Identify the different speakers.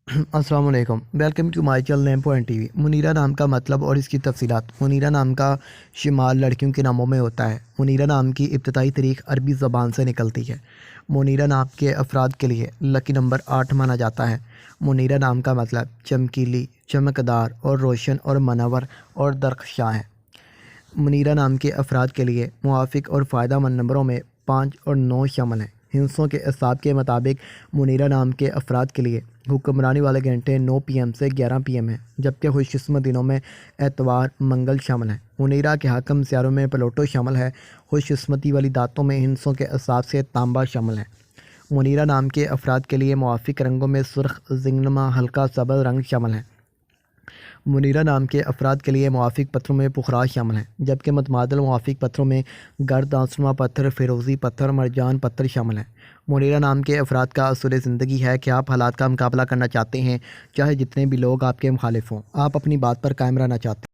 Speaker 1: السلام علیکم، welcome to my channel name point T V. Munira نام کا مطلب اور اس کی تفصیلات۔ منیرہ نام کا شمال لڑکیوں کے ناموں میں ہوتا ہے۔ منیرہ نام کی ابتدائی تاریخ عربی زبان سے نکلتی ہے۔ منیرہ نام کے افراد کے لیے لکی نمبر 8 مانا جاتا ہے۔ منیرہ نام کا مطلب چمکیلی، چمکدار اور روشن اور منور اور درخشاں ہے۔ منیرہ نام کے افراد کے لیے موافق اور فائدہ مند نمبروں میں 5 اور 9 شامل ہیں۔ ہندسوں کے اعصاب کے مطابق منیرہ نام کے افراد کے لیے حکمرانی والے گھنٹے 9 PM سے 11 PM ہیں، جبکہ خوش قسمت دنوں میں اتوار، منگل شامل ہیں۔ منیرہ کے حاکم سیاروں میں پلوٹو شامل ہے۔ خوش قسمتی والی دھاتوں میں ہندسوں کے اعصاب سے تانبا شامل ہے۔ منیرہ نام کے افراد کے لیے موافق رنگوں میں سرخ، زنگنما، ہلکا سبز رنگ شامل ہیں۔ منیرہ نام کے افراد کے لیے موافق پتھروں میں پخراج شامل ہیں، جبکہ متبادل موافق پتھروں میں گرد آسنواں پتھر، فیروزی پتھر، مرجان پتھر شامل ہیں۔ منیرہ نام کے افراد کا اصول زندگی ہے کہ آپ حالات کا مقابلہ کرنا چاہتے ہیں، چاہے جتنے بھی لوگ آپ کے مخالف ہوں۔ آپ اپنی بات پر قائم رہنا چاہتے ہیں۔